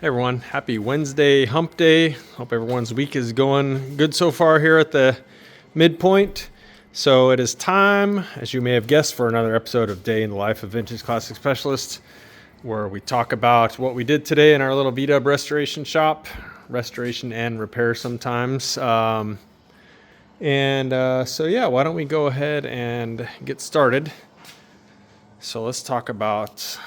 Hey everyone, happy Wednesday, hump day. Hope everyone's week is going good so far here at the midpoint. So it is time, as you may have guessed, for another episode of Day in the Life of Vintage Classic Specialist, where we talk about what we did today in our little VW restoration shop, restoration and repair sometimes. So yeah, why don't we go ahead and get started. So let's talk about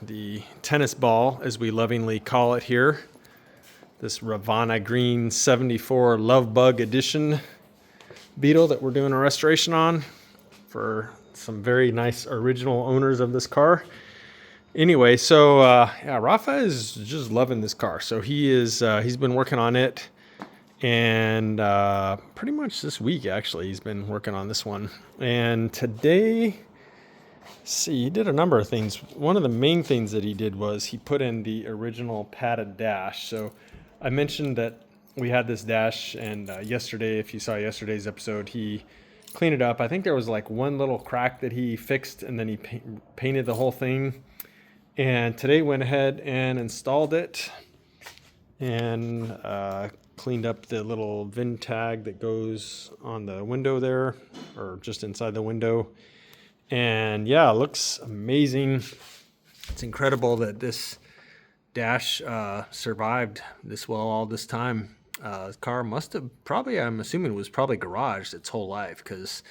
the tennis ball, as we lovingly call it here. This Rafa Green 74 Love Bug Edition beetle that we're doing a restoration on for some very nice original owners of this car. Anyway, so yeah, Rafa is just loving this car. So he's been working on it, and pretty much this week actually he's been working on this one. And today, see, he did a number of things. One of the main things that he did was he put in the original padded dash. So I mentioned that we had this dash, and yesterday, if you saw yesterday's episode, he cleaned it up. I think there was like one little crack that he fixed, and then he painted the whole thing. And today went ahead and installed it and cleaned up the little VIN tag that goes on the window there, or just inside the window. And yeah, it looks amazing. It's incredible that this dash survived this well all this time. The car must have probably, I'm assuming, was probably garaged its whole life, because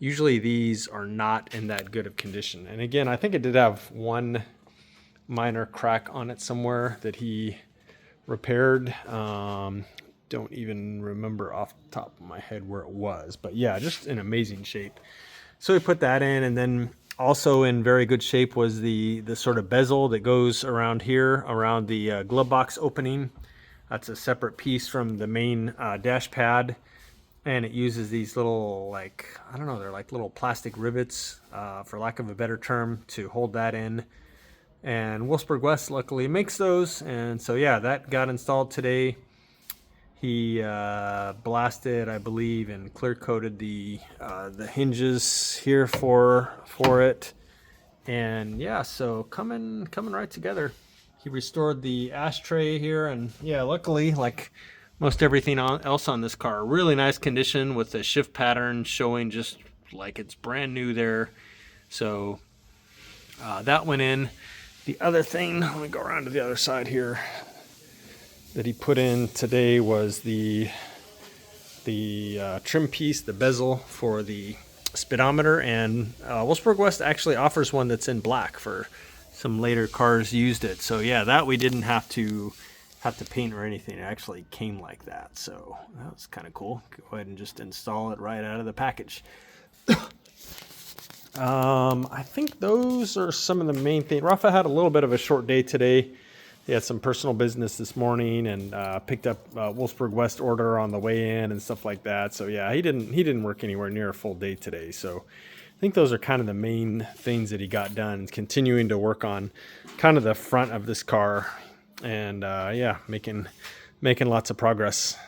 usually these are not in that good of condition. And again, I think it did have one minor crack on it somewhere that he repaired. Don't even remember off the top of my head where it was, but yeah, just in amazing shape. So we put that in, and then also in very good shape was the sort of bezel that goes around here, around the glove box opening. That's a separate piece from the main dash pad, and it uses these little, like, I don't know, they're like little plastic rivets, for lack of a better term, to hold that in. And Wolfsburg West luckily makes those, and so yeah, that got installed today. He blasted, I believe, and clear coated the hinges here for it, and yeah, so coming right together. He restored the ashtray here, and yeah, luckily, like most everything else on this car, really nice condition with the shift pattern showing just like it's brand new there. So that went in. The other thing, let me go around to the other side here, that he put in today was the trim piece, the bezel for the speedometer. And Wolfsburg West actually offers one that's in black for some later cars used it. So yeah, that we didn't have to paint or anything. It actually came like that. So that was kind of cool. Go ahead and just install it right out of the package. I think those are some of the main things. Rafa had a little bit of a short day today. He had some personal business this morning, and picked up Wolfsburg West order on the way in and stuff like that. So yeah, he didn't work anywhere near a full day today. So I think those are kind of the main things that he got done. Continuing to work on kind of the front of this car, and yeah, making lots of progress.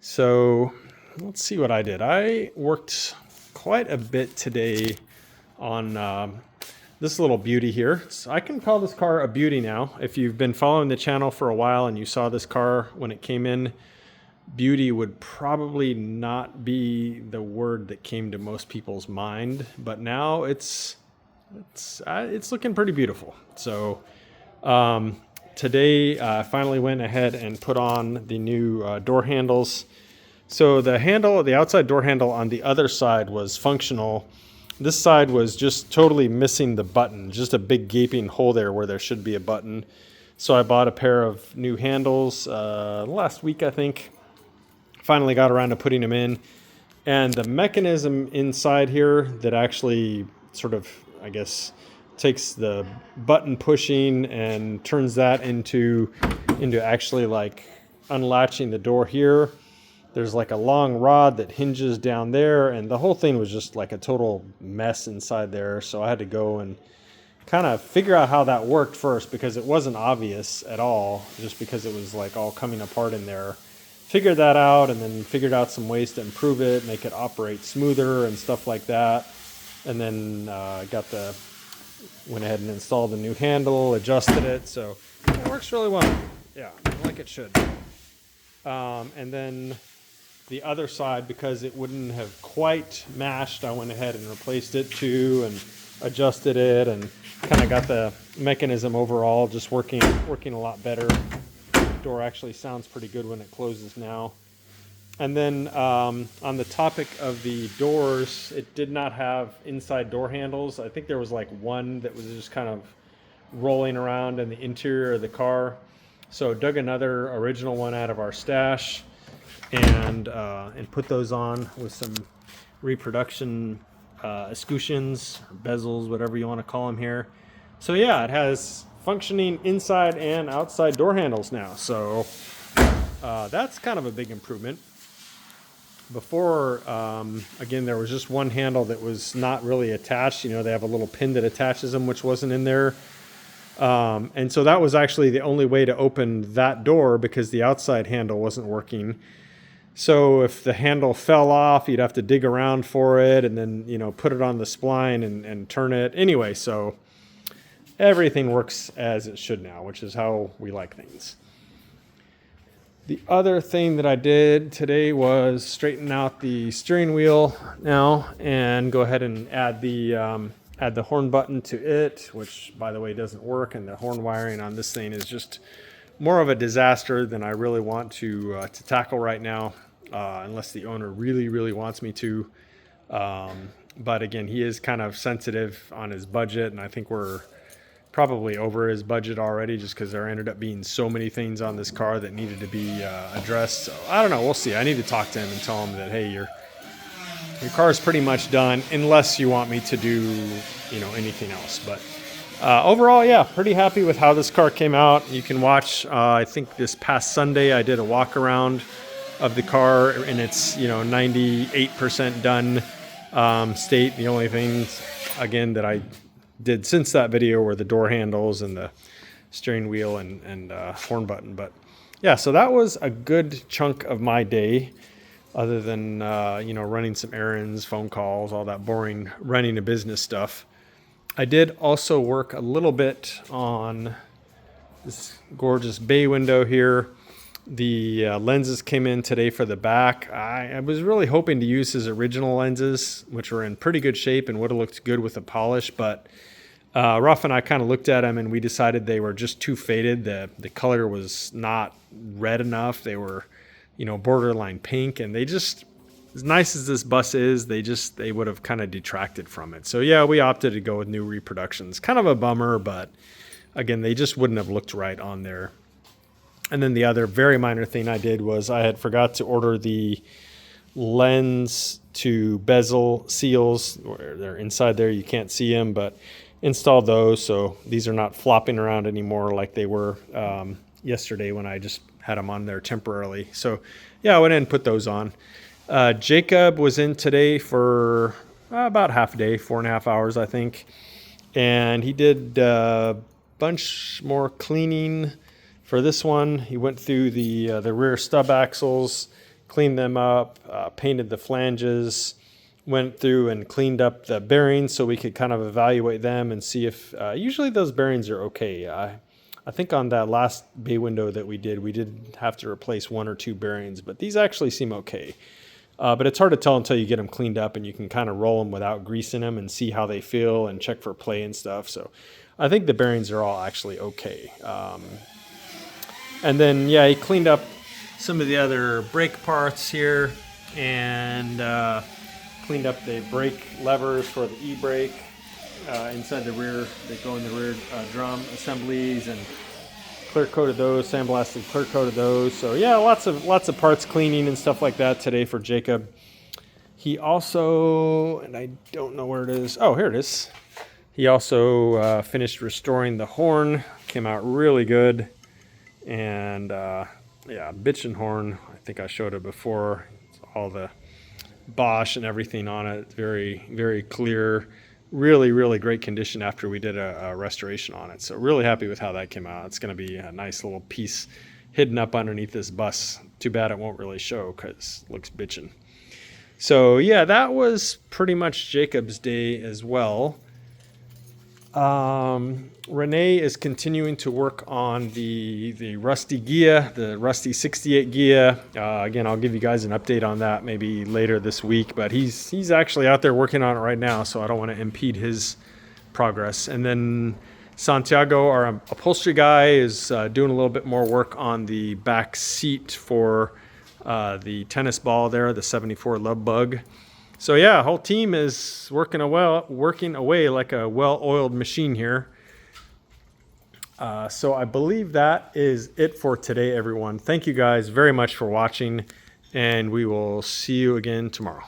So let's see what I did. I worked quite a bit today on this little beauty here. So I can call this car a beauty now. If you've been following the channel for a while and you saw this car when it came in, beauty would probably not be the word that came to most people's mind, but now it's looking pretty beautiful. So today I finally went ahead and put on the new door handles. So the outside door handle on the other side was functional. This side was just totally missing the button, just a big gaping hole there where there should be a button. So I bought a pair of new handles last week, I think. Finally got around to putting them in. And the mechanism inside here that actually sort of, I guess, takes the button pushing and turns that into actually like unlatching the door here. There's like a long rod that hinges down there, and the whole thing was just like a total mess inside there. So I had to go and kind of figure out how that worked first, because it wasn't obvious at all, just because it was like all coming apart in there. Figured that out, and then figured out some ways to improve it, make it operate smoother and stuff like that. And then went ahead and installed the new handle, adjusted it. So it works really well. Yeah, like it should. And then the other side, because it wouldn't have quite matched, I went ahead and replaced it too and adjusted it and kind of got the mechanism overall just working a lot better. Door actually sounds pretty good when it closes now. And then on the topic of the doors, it did not have inside door handles. I think there was like one that was just kind of rolling around in the interior of the car. So dug another original one out of our stash and put those on with some reproduction escutcheons, bezels, whatever you want to call them here. So yeah, it has functioning inside and outside door handles now. So that's kind of a big improvement. Before, again, there was just one handle that was not really attached. You know, they have a little pin that attaches them, which wasn't in there. And so that was actually the only way to open that door because the outside handle wasn't working. So if the handle fell off, you'd have to dig around for it and then, you know, put it on the spline and turn it. Anyway, so everything works as it should now, which is how we like things. The other thing that I did today was straighten out the steering wheel now and go ahead and add the horn button to it, which by the way doesn't work, and the horn wiring on this thing is just more of a disaster than I really want to tackle right now, unless the owner really wants me to. But again, he is kind of sensitive on his budget, and I think we're probably over his budget already just because there ended up being so many things on this car that needed to be addressed. So I don't know, we'll see. I need to talk to him and tell him that, hey, your car is pretty much done unless you want me to do, you know, anything else. But overall, yeah, pretty happy with how this car came out. You can watch, I think this past Sunday I did a walk around of the car in its, you know, 98% done state. The only things, again, that I did since that video were the door handles and the steering wheel and horn button. But yeah, so that was a good chunk of my day, other than you know, running some errands, phone calls, all that boring running a business stuff. I did also work a little bit on this gorgeous bay window here. The lenses came in today for the back. I was really hoping to use his original lenses, which were in pretty good shape and would have looked good with a polish, but Rafa and I kind of looked at them and we decided they were just too faded. The color was not red enough. They were, you know, borderline pink, and they just, as nice as this bus is, they would have kind of detracted from it. So yeah, we opted to go with new reproductions. Kind of a bummer, but again, they just wouldn't have looked right on there. And then the other very minor thing I did was I had forgot to order the lens to bezel seals. Where they're inside there, you can't see them, but installed those, so these are not flopping around anymore like they were yesterday when I just had them on there temporarily. So yeah, I went in and put those on. Jacob was in today for about half a day, 4.5 hours, I think, and he did a bunch more cleaning for this one. He went through the rear stub axles, cleaned them up, painted the flanges, went through and cleaned up the bearings so we could kind of evaluate them and see if usually those bearings are okay. I think on that last bay window that we did have to replace 1 or 2 bearings, but these actually seem okay. But it's hard to tell until you get them cleaned up and you can kind of roll them without greasing them and see how they feel and check for play and stuff. So I think the bearings are all actually okay. And then, yeah, he cleaned up some of the other brake parts here and cleaned up the brake levers for the e-brake inside the rear. They go in the rear drum assemblies, and clear coated those, sandblasted, clear coated those. So yeah, lots of parts cleaning and stuff like that today for Jacob. He also, and I don't know where it is. Oh, here it is. He also finished restoring the horn. Came out really good, and yeah, bitchin' horn. I think I showed it before. It's all the Bosch and everything on it. It's very clear, really great condition after we did a restoration on it. So really happy with how that came out. It's going to be a nice little piece hidden up underneath this bus. Too bad it won't really show because it looks bitchin'. So yeah, that was pretty much Jacob's day as well. Rene is continuing to work on the rusty Ghia, the rusty 68 Ghia. Again, I'll give you guys an update on that maybe later this week, but he's actually out there working on it right now, so I don't want to impede his progress. And then Santiago, our upholstery guy, is doing a little bit more work on the back seat for the tennis ball there, the 74 Love Bug. So yeah, whole team is working away like a well-oiled machine here. So I believe that is it for today, everyone. Thank you guys very much for watching, and we will see you again tomorrow.